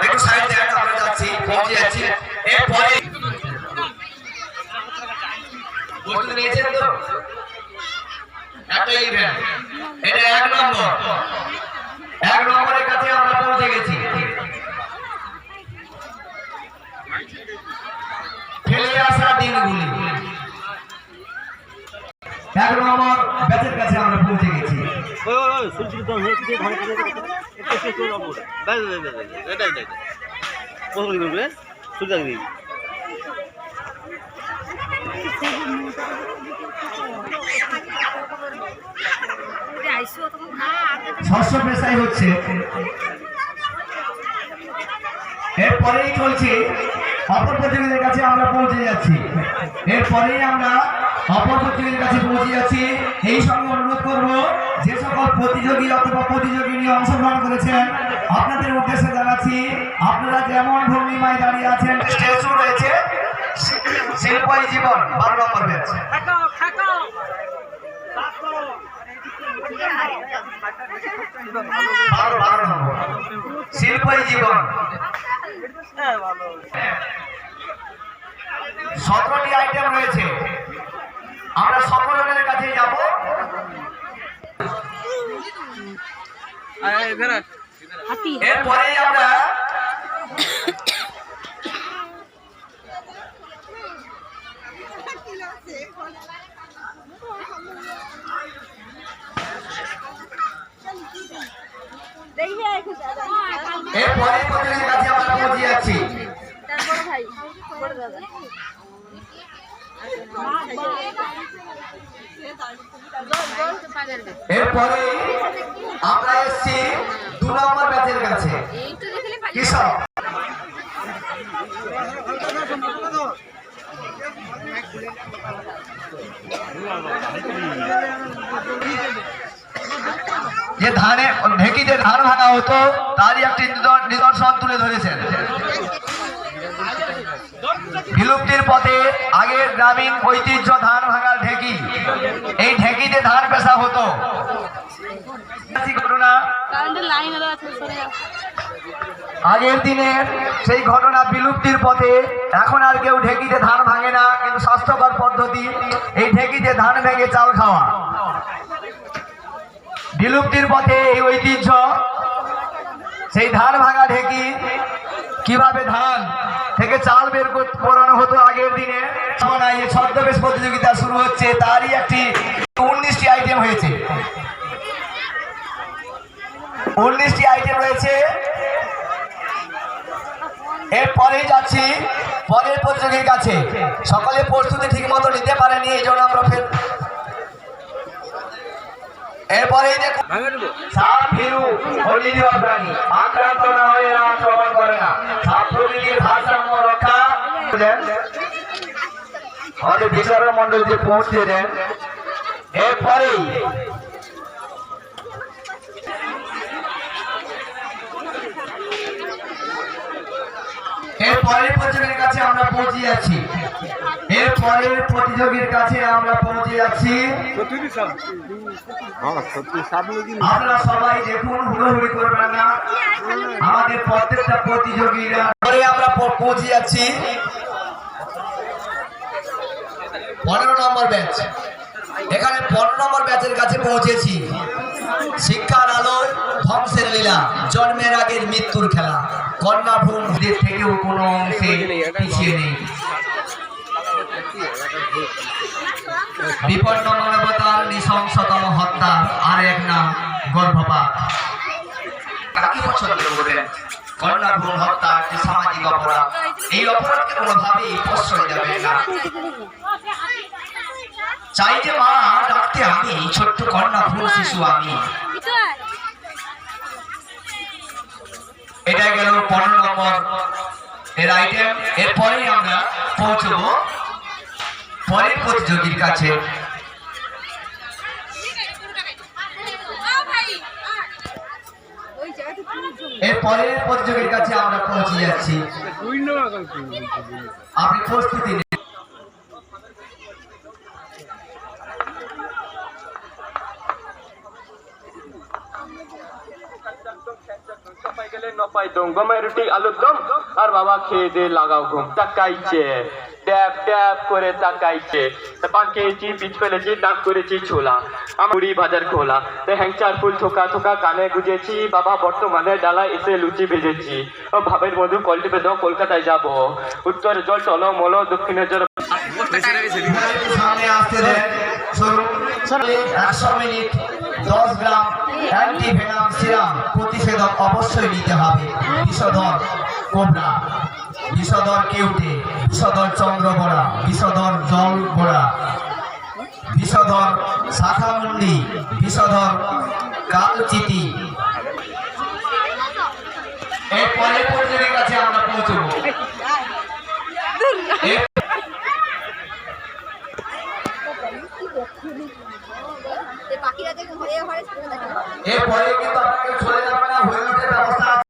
একটু সাইড দেন, আমরা যাচ্ছি, পৌঁছে যাচ্ছি। এরপরে বস্তু নিয়েছেন তো একটা ইভেন্ট, এটা 1 নম্বর। 1 নম্বরের কাছে আমরা পৌঁছে গেছি। ফেলে আসা দিনগুলি 1 নম্বর ব্যাচের কাছে আমরা পৌঁছে গেছি। ষষ্ঠ পেশাই হচ্ছে, এরপরেই চলছে অপর প্রতিযোগীদের কাছে আমরা পৌঁছে যাচ্ছি। এরপরেই আমরা অপর প্রতিযোগীদের কাছে পৌঁছে যাচ্ছি। এই সঙ্গে অনুরোধ করবো, যে সকল প্রতিযোগী অথবা প্রতিযোগিনী অংশগ্রহণ করেছেন আপনাদের উদ্দেশ্যে জানাচ্ছি, আপনারা যেমন ভঙ্গিমায় দাঁড়িয়ে আছেন, স্টেজ রয়েছে শিল্পী জীবন 12 নম্বর ব্যাচ। শিল্পী জীবন 17টি আইটেম রয়েছে, আমরা সকলের কাছে যাব। এরপরে আমরা এরপরে প্রতিযোগীর কাছে আমরা পৌঁছে যাচ্ছি। এরপরে আমরা এসছি 2 নম্বর ব্যাচের কাছে। কৃষক যে ধানে ঢেকিতে ধান ভাঙা হতো তারই একটি নিদর্শন তুলে ধরেছেন। বিলুপ্তির পথে আগের গ্রামীণ ঐতিহ্য ধান ভাঙার ঢেকি, এই ঢেকিতে ধান পেশা হতো। ঘটনা আগের দিনের সেই ঘটনা বিলুপ্তির পথে, এখন আর কেউ ঢেকিতে ধান ভাঙে না, কিন্তু স্বাস্থ্যকর পদ্ধতি এই ঢেকিতে ধান ভেঙে চাল খাওয়া। বিলুপ্তির পথে এই ঐতিহ্য, সেই ধান ভাঙা ঢেকি, কিভাবে ধান থেকে চাল বের করানো হতো আগের দিনে। এই ছদ্মবেশ প্রতিযোগিতা শুরু হচ্ছে, তারই একটি 19টি আইটেম হয়েছে। 19টি আইটেম রয়েছে। এরপরেই যাচ্ছি পরের প্রতিযোগীর কাছে। সকলে প্রস্তুতি ঠিক মতো নিতে পারেনি, এই জন্য আমরা ফের এরপরেই দেখুন, সাপ ভীরু হলিদিও প্রাণী, আক্রান্ত না হয়ে আক্রমণ করে না, সাপ প্রকৃতির ভারসাম্য রক্ষা দেন। আমাদের বিচারক মন্ডলীতে পৌঁছে দেন। এরপরেই এরপরের প্রতিযোগীর কাছে আমরা পৌঁছে যাচ্ছি। এরপরের প্রতিযোগীর কাছে আমরা পৌঁছে যাচ্ছি। আপনারা সবাই দেখুন, হুড়োহুড়ি করবেন না, আমাদের প্রত্যেকটা প্রতিযোগীরা। পরে আমরা পৌঁছে যাচ্ছি 15 নম্বর ব্যাচ। এখানে 15 নম্বর ব্যাচের কাছে পৌঁছেছি। শিক্ষার আলোয় ধ্বংসের লীলা, জন্মের আগের মৃত্যুর খেলা, কন্যা ভ্রূণদের থেকেও কোনো অংশে পিছিয়ে নেই। বিপন্ন মানবতার নৃশংসতম হত্যার আর এক নাম গর্ভপাত। কাকে পছন্দ করবেন? কন্যা ভ্রূণ হত্যা একটি সামাজিক অপরাধ, এই অপরাধকে কোনোভাবেই প্রশ্রয় দেবে না। চাই যে মা ডাকতে আমি, ছোট্ট কন্যা ভ্রূণ শিশু আমি। এটা গেল 15 নম্বর এর আইটেম। এরপরেই আমরা পৌঁছবো পরের প্রতিযোগীর কাছে। পরের প্রতিযোগীর কাছে আমরা পৌঁছে যাচ্ছি। আপনি প্রস্তুতি নিন। রুটি আলুর দম আর বাবা খেয়ে দিয়ে লাগাও ঘুম তাকাইছে ট্যাপ ট্যাপ করে তাকাইছে পান খেয়েছি পিচ ফেলেছি দাঁত করেছি ছোলা আমার মুড়ি বাজার খোলা হ্যাংচার ফুল থোকা থোকা কানে গুজেছি বাবা বর্তমানে ডালায় এসে লুচি ভেজেছি ও ভাবের মধু কলটি বেঁধে কলকাতায় যাব উত্তরে জল চলো মলো দক্ষিণে জল সামনে আসতে দেন। শুরু 100 মিনিট 10 গ্রাম অ্যান্টিভেনাম সিরাম প্রতিষেধক অবশ্যই নিতে হবে। বিষধর কোবরা, বিষধর কেউটে, বিষধর চন্দ্রবড়া, বিষধর জল বড়া, বিষধর শাখামুন্ডি, বিষধর কালচিতি। এরপরে প্রতিযোগীর কাছে আমরা পৌঁছবো। বাকিরা দেখুন ঘরে ঘরে এরপরে কিন্তু আপনাকে চলে যাবে না, হয়ে ওঠার ব্যবস্থা